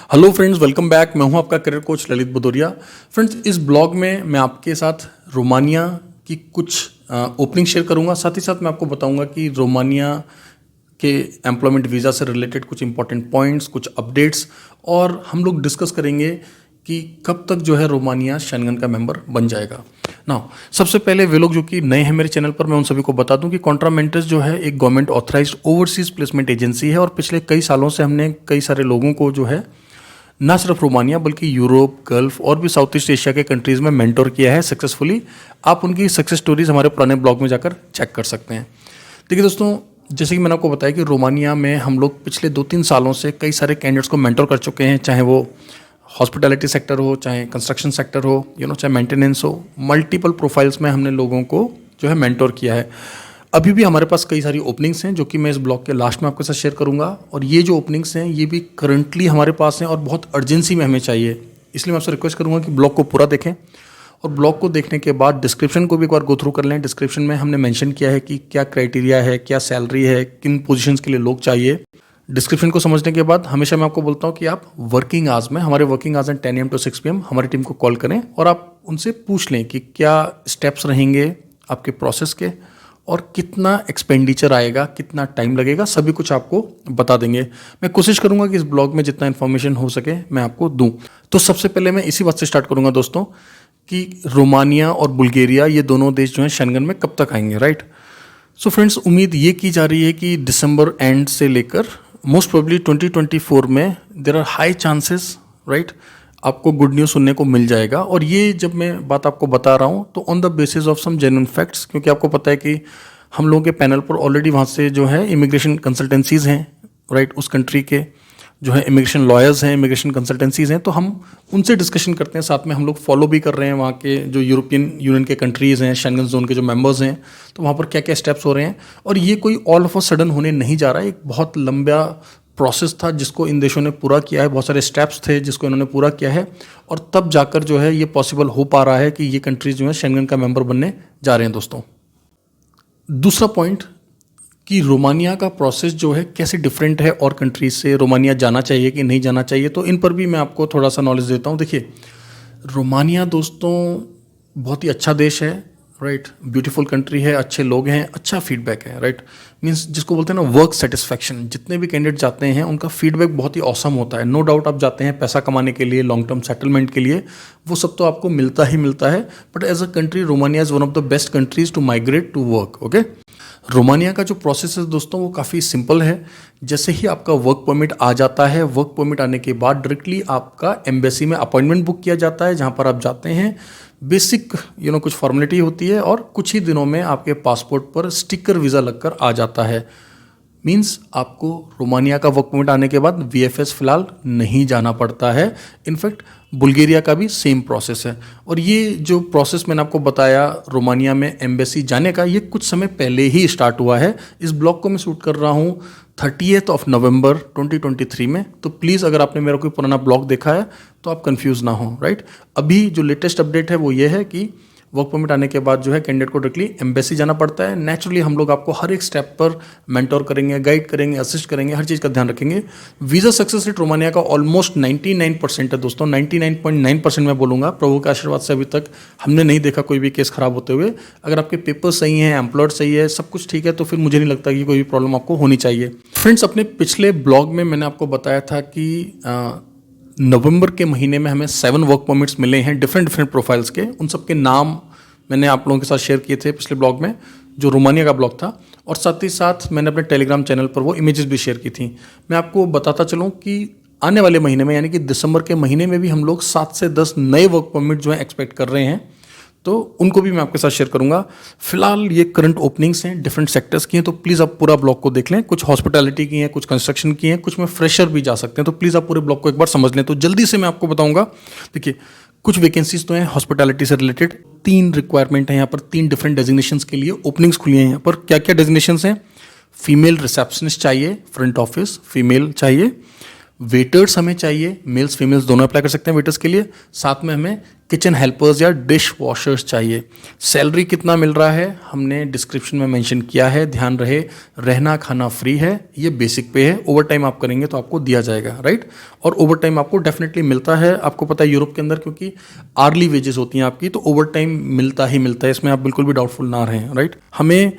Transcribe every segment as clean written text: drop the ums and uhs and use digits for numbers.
Hello friends, welcome back. मैं हूं आपका career coach Lalit Bhadauria. Friends, इस ब्लॉग में मैं आपके साथ रोमानिया की कुछ ओपनिंग शेयर करूंगा। साथ ही साथ मैं आपको बताऊंगा कि रोमानिया के एम्प्लॉयमेंट वीज़ा से रिलेटेड कुछ इंपॉर्टेंट पॉइंट्स, कुछ अपडेट्स, और हम लोग डिस्कस करेंगे कि कब तक जो है रोमानिया शेंगन का मेंबर बन जाएगा। ना सबसे पहले वे लोग जो कि नए हैं मेरे चैनल पर, मैं उन सभी को बता दूं कि कॉन्ट्रा मेंटर्स जो है एक government authorised overseas placement agency है और पिछले कई सालों से हमने कई सारे लोगों को जो है ना सिर्फ रोमानिया बल्कि यूरोप, गल्फ और भी साउथ ईस्ट एशिया के कंट्रीज़ में मेंटोर किया है सक्सेसफुली। आप उनकी सक्सेस स्टोरीज हमारे पुराने ब्लॉग में जाकर चेक कर सकते हैं। देखिए दोस्तों, जैसे कि मैंने आपको बताया कि रोमानिया में हम लोग पिछले 2-3 सालों से कई सारे कैंडिडेट्स को मेंटोर कर चुके हैं, चाहे वो हॉस्पिटैलिटी सेक्टर हो, चाहे कंस्ट्रक्शन सेक्टर हो, चाहे मेंटेनेंस हो। मल्टीपल प्रोफाइल्स में हमने लोगों को जो है मेंटोर किया है। अभी भी हमारे पास कई सारी ओपनिंग्स हैं जो कि मैं इस ब्लॉग के लास्ट में आपके साथ शेयर करूंगा, और ये जो ओपनिंग्स हैं ये भी करंटली हमारे पास हैं और बहुत अर्जेंसी में हमें चाहिए। इसलिए मैं आपसे रिक्वेस्ट करूंगा कि ब्लॉग को पूरा देखें, और ब्लॉग को देखने के बाद डिस्क्रिप्शन को भी एक बार गो थ्रू कर लें। डिस्क्रिप्शन में हमने मेंशन किया है कि क्या क्राइटेरिया है, क्या सैलरी है, किन पोजीशंस के लिए लोग चाहिए। डिस्क्रिप्शन को समझने के बाद हमेशा मैं आपको बोलता हूँ कि आप वर्किंग आवर्स में, हमारे वर्किंग आवर्स हैं 10 AM to 6 PM, हमारी टीम को कॉल करें और आप उनसे पूछ लें कि क्या स्टेप्स रहेंगे आपके प्रोसेस के और कितना एक्सपेंडिचर आएगा, कितना टाइम लगेगा, सभी कुछ आपको बता देंगे। मैं कोशिश करूंगा कि इस ब्लॉग में जितना इन्फॉर्मेशन हो सके मैं आपको दूं। तो सबसे पहले मैं इसी बात से स्टार्ट करूंगा दोस्तों कि रोमानिया और बुल्गारिया, ये दोनों देश जो हैं शेंगन में कब तक आएंगे, राइट। सो फ्रेंड्स, उम्मीद ये की जा रही है कि दिसंबर एंड से लेकर मोस्ट प्रोबेबली 2024 में there are high chances, right, आपको गुड न्यूज़ सुनने को मिल जाएगा। और ये जब मैं बात आपको बता रहा हूँ तो on the basis of some genuine facts, क्योंकि आपको पता है कि हम लोगों के पैनल पर ऑलरेडी वहाँ से जो है इमिग्रेशन कंसल्टेंसीज़ हैं, राइट, उस कंट्री के जो है इमिग्रेशन लॉयर्स हैं, इमिग्रेशन कंसल्टेंसीज़ हैं, तो हम उनसे डिस्कशन करते हैं। साथ में हम लोग फॉलो भी कर रहे हैं वहाँ के जो यूरोपियन यूनियन के कंट्रीज़ हैं, शेंगन जोन के जो मेंबर्स हैं, तो वहाँ पर क्या क्या स्टेप्स हो रहे हैं। और ये कोई ऑल ऑफ अ सडन होने नहीं जा रहा है, एक बहुत लंबा प्रोसेस था जिसको इन देशों ने पूरा किया है, बहुत सारे स्टेप्स थे जिसको इन्होंने पूरा किया है, और तब जाकर जो है ये पॉसिबल हो पा रहा है कि ये कंट्रीज जो है शेंगन का मेंबर बनने जा रहे हैं दोस्तों। दूसरा पॉइंट कि रोमानिया का प्रोसेस जो है कैसे डिफरेंट है और कंट्रीज से, रोमानिया जाना चाहिए कि नहीं जाना चाहिए, तो इन पर भी मैं आपको थोड़ा सा नॉलेज देता हूँ। देखिए, रोमानिया दोस्तों बहुत ही अच्छा देश है, राइट, ब्यूटीफुल कंट्री है, अच्छे लोग हैं, अच्छा फीडबैक है, राइट, मीन्स जिसको बोलते हैं ना वर्क सेटिस्फैक्शन। जितने भी कैंडिडेट जाते हैं उनका फीडबैक बहुत ही औसम होता है। नो डाउट आप जाते हैं पैसा कमाने के लिए, लॉन्ग टर्म सेटलमेंट के लिए, वो सब तो आपको मिलता ही मिलता है, but as a country Romania is one of the best countries to migrate to work. Okay, Romania का जो प्रोसेस है दोस्तों वो काफ़ी सिंपल है। जैसे ही आपका वर्क परमिट आ जाता है, वर्क परमिट आने के बाद डायरेक्टली आपका एम्बेसी में अपॉइंटमेंट बुक किया जाता है, जहाँ पर आप जाते हैं। बेसिक कुछ फॉर्मेलिटी होती है और कुछ ही दिनों में आपके पासपोर्ट पर स्टिकर वीज़ा लगकर आ जाता है। मीन्स आपको रोमानिया का वर्क परमिट आने के बाद VFS फिलहाल नहीं जाना पड़ता है। इनफैक्ट बुल्गारिया का भी सेम प्रोसेस है। और ये जो प्रोसेस मैंने आपको बताया रोमानिया में एम्बेसी जाने का, ये कुछ समय पहले ही स्टार्ट हुआ है। इस ब्लॉग को मैं शूट कर रहा हूँ 30 नवंबर 2023 में, तो प्लीज़ अगर आपने मेरा कोई पुराना ब्लॉग देखा है तो आप कंफ्यूज ना हो, राइट। अभी जो लेटेस्ट अपडेट है वो ये है कि वर्क परमिट आने के बाद जो है कैंडिडेट को डायरेक्टली एम्बेसी जाना पड़ता है। नेचुरली हम लोग आपको हर एक स्टेप पर मेंटोर करेंगे, गाइड करेंगे, असिस्ट करेंगे, हर चीज़ का ध्यान रखेंगे। वीज़ा सक्सेस रेट रोमानिया का ऑलमोस्ट 99% है दोस्तों, 99.9% मैं बोलूँगा। प्रभु के आशीर्वाद से अभी तक हमने नहीं देखा कोई भी केस खराब होते हुए। अगर आपके पेपर सही हैं, एम्प्लॉयड सही है, सब कुछ ठीक है, तो फिर मुझे नहीं लगता कि कोई भी प्रॉब्लम आपको होनी चाहिए। फ्रेंड्स, अपने पिछले ब्लॉग में मैंने आपको बताया था कि नवंबर के महीने में हमें 7 वर्क परमिट्स मिले हैं डिफरेंट प्रोफाइल्स के। उन सब के नाम मैंने आप लोगों के साथ शेयर किए थे पिछले ब्लॉग में, जो रोमानिया का ब्लॉग था, और साथ ही साथ मैंने अपने टेलीग्राम चैनल पर वो इमेजेस भी शेयर की थी। मैं आपको बताता चलूँ कि आने वाले महीने में, यानी कि दिसंबर के महीने में भी हम लोग 7 से 10 नए वर्क परमिट जो है एक्सपेक्ट कर रहे हैं, तो उनको भी मैं आपके साथ शेयर करूंगा। फिलहाल ये करंट ओपनिंग्स हैं, डिफरेंट सेक्टर्स की हैं, तो प्लीज़ आप पूरा ब्लॉग को देख लें। कुछ हॉस्पिटैलिटी की हैं, कुछ कंस्ट्रक्शन की हैं, कुछ में फ्रेशर भी जा सकते हैं, तो प्लीज़ आप पूरे ब्लॉग को एक बार समझ लें। तो जल्दी से मैं आपको बताऊंगा। देखिए, कुछ वैकेंसीज तो हैं हॉस्पिटैलिटी से रिलेटेड, 3 रिक्वायरमेंट है यहाँ पर, 3 डिफरेंट डेजिग्नेशंस के लिए ओपनिंग्स खुली हैं यहाँ पर। क्या क्या डेजिग्नेशंस हैं? फीमेल रिसेप्शनिस्ट चाहिए, फ्रंट ऑफिस फीमेल चाहिए, वेटर्स हमें चाहिए, मेल्स फीमेल्स दोनों अप्लाई कर सकते हैं वेटर्स के लिए। साथ में हमें किचन हेल्पर्स या डिश वॉशर्स चाहिए। सैलरी कितना मिल रहा है हमने डिस्क्रिप्शन में मेंशन किया है, ध्यान रहे रहना खाना फ्री है, ये बेसिक पे है। ओवर टाइम आप करेंगे तो आपको दिया जाएगा, राइट। और ओवर टाइम आपको डेफिनेटली मिलता है, आपको पता है यूरोप के अंदर क्योंकि आर्ली वेजेस होती हैं आपकी, तो ओवर टाइम मिलता ही मिलता है, इसमें आप बिल्कुल भी डाउटफुल ना रहें, राइट। हमें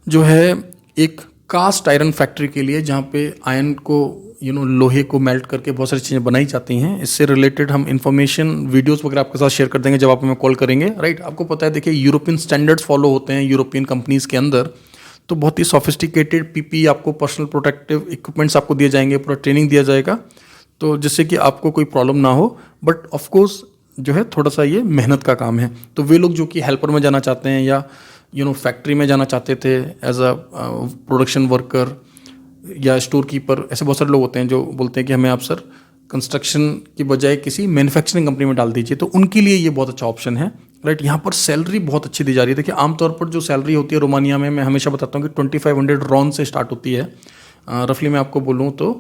जो है एक कास्ट आयरन फैक्ट्री के लिए, जहाँ पे आयरन को लोहे को मेल्ट करके बहुत सारी चीज़ें बनाई जाती हैं, इससे रिलेटेड हम इन्फॉर्मेशन वीडियोस वगैरह आपके साथ शेयर कर देंगे जब आप हमें कॉल करेंगे, राइट। आपको पता है, देखिए यूरोपियन स्टैंडर्ड्स फॉलो होते हैं यूरोपियन कंपनीज़ के अंदर, तो बहुत ही सोफिस्टिकेटेड पीपी आपको पर्सनल प्रोटेक्टिव इक्विपमेंट्स आपको दिए जाएंगे, पूरा ट्रेनिंग दिया जाएगा, तो जिससे कि आपको कोई प्रॉब्लम ना हो। बट ऑफकोर्स जो है थोड़ा सा ये मेहनत का काम है। तो वे लोग जो कि हेल्पर में जाना चाहते हैं या फैक्ट्री में जाना चाहते थे एज अ प्रोडक्शन वर्कर या स्टोर कीपर, ऐसे बहुत सारे लोग होते हैं जो बोलते हैं कि हमें आप सर कंस्ट्रक्शन की बजाय किसी मैन्युफैक्चरिंग कंपनी में डाल दीजिए, तो उनके लिए ये बहुत अच्छा ऑप्शन है, राइट। यहाँ पर सैलरी बहुत अच्छी दी जा रही है। देखिए आमतौर पर जो सैलरी होती है रोमानिया में, मैं हमेशा बताता हूँ कि 2500 रॉन से स्टार्ट होती है। रफली मैं आपको बोलूँ तो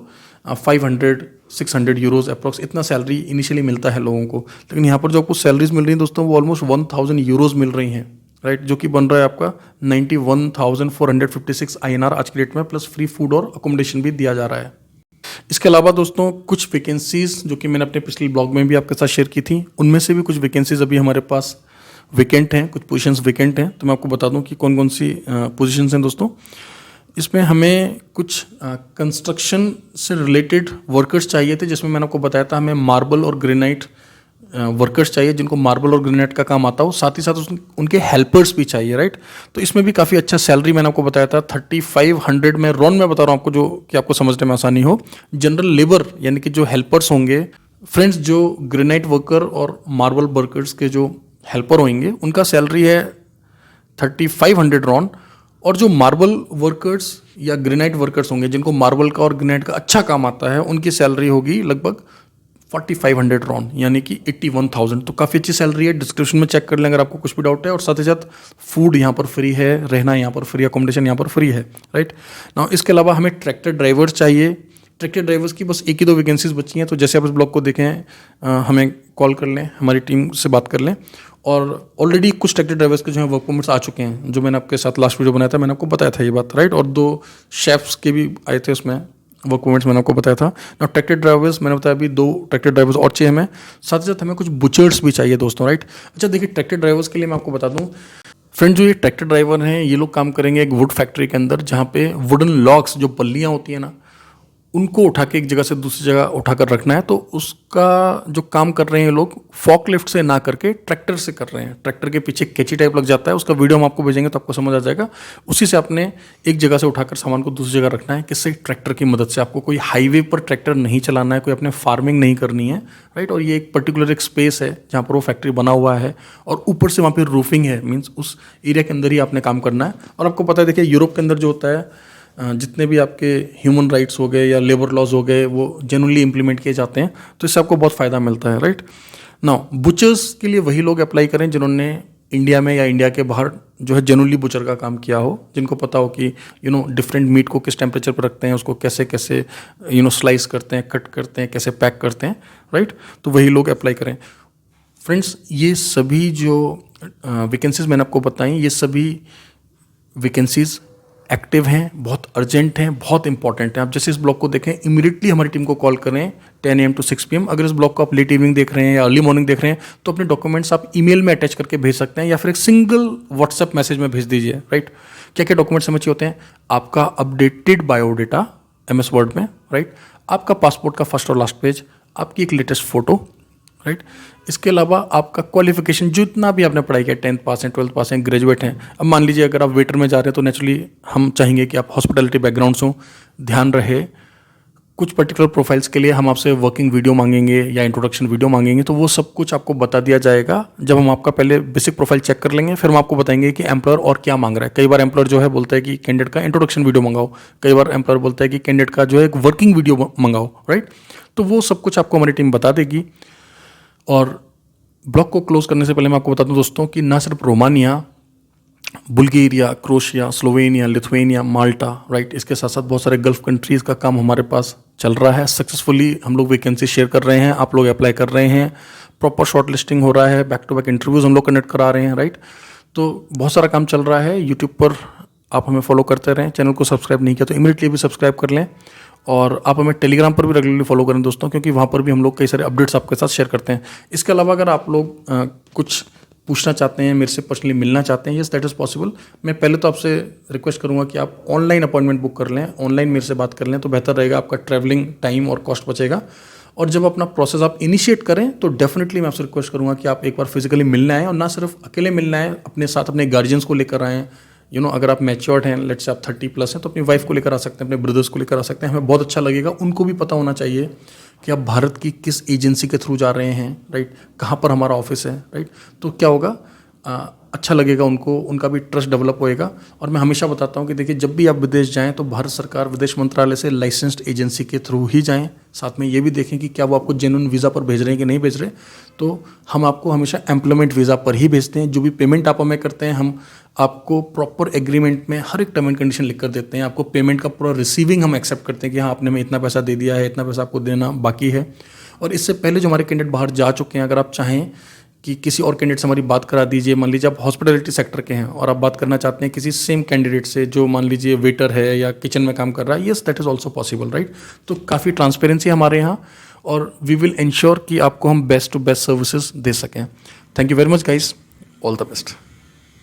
500-600 यूरोज़ अप्रॉक्स, इतना सैलरी इनिशियली मिलता है लोगों को। लेकिन यहाँ पर जो आपको सैलरीज मिल रही हैं दोस्तों, वो ऑलमोस्ट 1000 यूरोज़ मिल रही हैं, राइट, जो कि बन रहा है आपका 91,456 INR आज की डेट में, प्लस फ्री फूड और अकोमोडेशन भी दिया जा रहा है। इसके अलावा दोस्तों कुछ वैकेंसीज जो कि मैंने अपने पिछले ब्लॉग में भी आपके साथ शेयर की थी, उनमें से भी कुछ वैकेंसीज अभी हमारे पास वेकेंट हैं, कुछ पोजीशंस वेकेंट हैं। तो मैं आपको बता दूं कि कौन कौन सी पोजीशंस हैं दोस्तों। इसमें हमें कुछ कंस्ट्रक्शन से रिलेटेड वर्कर्स चाहिए थे, जिसमें मैंने आपको बताया था हमें मार्बल और ग्रेनाइट वर्कर्स चाहिए जिनको मार्बल और ग्रेनाइट का काम आता हो, साथ ही साथ उनके हेल्पर्स भी चाहिए, राइट। तो इसमें भी काफ़ी अच्छा सैलरी मैंने आपको बताया था 3500 में रॉन में बता रहा हूँ आपको, जो कि आपको समझने में आसानी हो। जनरल लेबर यानी कि जो हेल्पर्स होंगे फ्रेंड्स, जो ग्रेनाइट वर्कर और मार्बल वर्कर्स के जो हेल्पर होंगे उनका सैलरी है 3500 रॉन, और जो मार्बल वर्कर्स या ग्रेनाइट वर्कर्स होंगे जिनको मार्बल का और ग्रेनाइट का अच्छा काम आता है, उनकी सैलरी होगी लगभग 4500 रॉन यानी कि 81,000। तो काफ़ी अच्छी सैलरी है, डिस्क्रिप्शन में चेक कर लें अगर आपको कुछ भी डाउट है। और साथ ही साथ फूड यहाँ पर फ्री है, रहना यहाँ पर फ्री, अकोमोडेशन यहाँ पर फ्री है, राइट ना। इसके अलावा हमें ट्रैक्टर ड्राइवर्स चाहिए। ट्रैक्टर ड्राइवर्स की बस 1 ही 2 वैकेंसीज बची हैं, तो जैसे आप इस ब्लॉग को देखें हमें कॉल कर लें, हमारी टीम से बात कर लें। और ऑलरेडी कुछ ट्रैक्टर ड्राइवर्स के जो है वर्क परमिट्स आ चुके हैं, जो मैंने आपके साथ लास्ट वीडियो बनाया था, मैंने आपको बताया था ये बात, राइट। और 2 शेफ्स के भी आए थे उसमें वर्क परमिट्स, मैंने आपको बताया था ना। ट्रैक्टर ड्राइवर्स मैंने बताया अभी 2 ट्रैक्टर ड्राइवर्स और चाहिए हमें, साथ ही साथ हमें कुछ बुचर्स भी चाहिए दोस्तों, राइट। अच्छा देखिए, ट्रैक्टर ड्राइवर्स के लिए मैं आपको बता दूं फ्रेंड, जो ये ट्रैक्टर ड्राइवर हैं ये लोग काम करेंगे एक वुड फैक्ट्री के अंदर, जहाँ पे वुडन लॉग्स जो पल्लियाँ होती हैं ना, उनको उठा के एक जगह से दूसरी जगह उठाकर रखना है। तो उसका जो काम कर रहे हैं लोग फॉक लिफ्ट से ना करके ट्रैक्टर से कर रहे हैं। ट्रैक्टर के पीछे कैची टाइप लग जाता है, उसका वीडियो हम आपको भेजेंगे तो आपको समझ आ जाएगा। उसी से आपने एक जगह से उठाकर सामान को दूसरी जगह रखना है, किससे? ट्रैक्टर की मदद से। आपको कोई हाईवे पर ट्रैक्टर नहीं चलाना है, कोई अपने फार्मिंग नहीं करनी है, राइट। और ये एक पर्टिकुलर एक स्पेस है जहाँ पर वो फैक्ट्री बना हुआ है, और ऊपर से वहाँ पर रूफिंग है, मीन्स उस एरिया के अंदर ही आपने काम करना है। और आपको पता है देखिए, यूरोप के अंदर जो होता है, जितने भी आपके ह्यूमन राइट्स हो गए या लेबर लॉज हो गए, वो जेन्युइनली इंप्लीमेंट किए जाते हैं, तो इससे आपको बहुत फ़ायदा मिलता है, राइट। नाउ बुचर्स के लिए वही लोग अप्लाई करें जिन्होंने इंडिया में या इंडिया के बाहर जो है जेन्युइनली बुचर का काम किया हो, जिनको पता हो कि डिफरेंट मीट को किस टेम्परेचर पर रखते हैं, उसको कैसे कैसे स्लाइस करते हैं, कट करते हैं, कैसे पैक करते हैं, राइट। तो वही लोग अप्लाई करें। फ्रेंड्स, ये सभी जो वैकेंसीज मैंने आपको बताई, ये सभी वैकेंसीज एक्टिव हैं, बहुत अर्जेंट हैं, बहुत इंपॉर्टेंट हैं। आप जैसे इस ब्लॉग को देखें, इमीडिएटली हमारी टीम को कॉल करें 10 AM to 6 PM। अगर इस ब्लॉग को आप लेट इवनिंग देख रहे हैं या अर्ली मॉर्निंग देख रहे हैं, तो अपने डॉक्यूमेंट्स आप ईमेल में अटैच करके भेज सकते हैं, या फिर एक सिंगल व्हाट्सएप मैसेज में भेज दीजिए, राइट। क्या क्या डॉक्यूमेंट्स हमें चाहिए होते हैं? आपका अपडेटेड बायोडाटा MS वर्ड में, राइट, आपका पासपोर्ट का फर्स्ट और लास्ट पेज, आपकी एक लेटेस्ट फोटो, राइट। इसके अलावा आपका क्वालिफिकेशन, जितना भी आपने पढ़ाई किया, 10th पास है, 12th पास है, ग्रेजुएट हैं। अब मान लीजिए अगर आप वेटर में जा रहे हैं, तो नेचुरली हम चाहेंगे कि आप हॉस्पिटैलिटी बैकग्राउंड से हो। ध्यान रहे, कुछ पर्टिकुलर प्रोफाइल्स के लिए हम आपसे वर्किंग वीडियो मांगेंगे या इंट्रोडक्शन वीडियो मांगेंगे, तो वो सब कुछ आपको बता दिया जाएगा जब हम आपका पहले बेसिक प्रोफाइल चेक कर लेंगे। फिर हम आपको बताएंगे कि एम्प्लॉयर और क्या मांग रहा है। कई बार एम्प्लॉयर जो है बोलता है कि कैंडिडेट का इंट्रोडक्शन वीडियो मंगाओ, कई बार एम्प्लॉयर बोलता है कि कैंडिडेट का जो है एक वर्किंग वीडियो मंगाओ, राइट। तो वो सब कुछ आपको हमारी टीम बता देगी। और ब्लॉग को क्लोज करने से पहले मैं आपको बता दूं दोस्तों कि ना सिर्फ Romania, Bulgaria, Croatia, Slovenia, Lithuania, Malta, right, इसके साथ साथ बहुत सारे गल्फ कंट्रीज़ का काम हमारे पास चल रहा है सक्सेसफुली, हम लोग वैकेंसी शेयर कर रहे हैं, आप लोग अप्लाई कर रहे हैं, प्रॉपर शॉर्ट लिस्टिंग हो रहा है, बैक टू बैक इंटरव्यूज़ हम लोग कंडक्ट करा रहे हैं, राइट। तो बहुत सारा काम चल रहा है। यूट्यूब पर आप हमें फॉलो करते रहें, चैनल को सब्सक्राइब नहीं किया तो इमीडिएटली भी सब्सक्राइब कर लें, और आप हमें टेलीग्राम पर भी रेगुलरली फॉलो करें दोस्तों, क्योंकि वहाँ पर भी हम लोग कई सारे अपडेट्स आपके साथ शेयर करते हैं। इसके अलावा अगर आप लोग कुछ पूछना चाहते हैं, मेरे से पर्सनली मिलना चाहते हैं, यस दैट इज़ पॉसिबल। मैं पहले तो आपसे रिक्वेस्ट करूंगा कि आप ऑनलाइन अपॉइंटमेंट बुक कर लें, ऑनलाइन मेरे से बात कर लें तो बेहतर रहेगा, आपका ट्रैवलिंग टाइम और कॉस्ट बचेगा। और जब अपना प्रोसेस आप इनिशिएट करें तो डेफिनेटली मैं आपसे रिक्वेस्ट करूंगा कि आप एक बार फिजिकली मिलना है, और ना सिर्फ अकेले मिलना है, अपने साथ अपने गार्जियंस को लेकर आएँ। अगर आप मैच्योर्ड हैं, लेट्स से आप 30+ हैं, तो अपनी वाइफ को लेकर आ सकते हैं, अपने ब्रदर्स को लेकर आ सकते हैं, हमें बहुत अच्छा लगेगा। उनको भी पता होना चाहिए कि आप भारत की किस एजेंसी के थ्रू जा रहे हैं, राइट, कहाँ पर हमारा ऑफिस है, राइट। तो क्या होगा, अच्छा लगेगा उनको, उनका भी ट्रस्ट डेवलप होएगा। और मैं हमेशा बताता हूँ कि देखिए, जब भी आप विदेश जाएं तो भारत सरकार विदेश मंत्रालय से लाइसेंस्ड एजेंसी के थ्रू ही जाएं। साथ में ये भी देखें कि क्या वो आपको जेन्युइन वीज़ा पर भेज रहे हैं कि नहीं भेज रहे। तो हम आपको हमेशा एम्प्लॉयमेंट वीज़ा पर ही भेजते हैं। जो भी पेमेंट आप हमें करते हैं, हम आपको प्रॉपर एग्रीमेंट में हर एक टर्म एंड कंडीशन लिख कर देते हैं। आपको पेमेंट का पूरा रिसीविंग हम एक्सेप्ट करते हैं कि हाँ, आपने हमें इतना पैसा दे दिया है, इतना पैसा आपको देना बाकी है। और इससे पहले जो हमारे कैंडिडेट बाहर जा चुके हैं, अगर आप चाहें कि किसी और कैंडिडेट से हमारी बात करा दीजिए, मान लीजिए आप हॉस्पिटैलिटी सेक्टर के हैं और आप बात करना चाहते हैं किसी सेम कैंडिडेट से जो मान लीजिए वेटर है या किचन में काम कर रहा है, yes that is also possible, right. तो काफ़ी ट्रांसपेरेंसी हमारे यहाँ, और वी विल इंश्योर कि आपको हम बेस्ट टू बेस्ट सर्विसेज दे सकें। Thank you very much guys, all the best.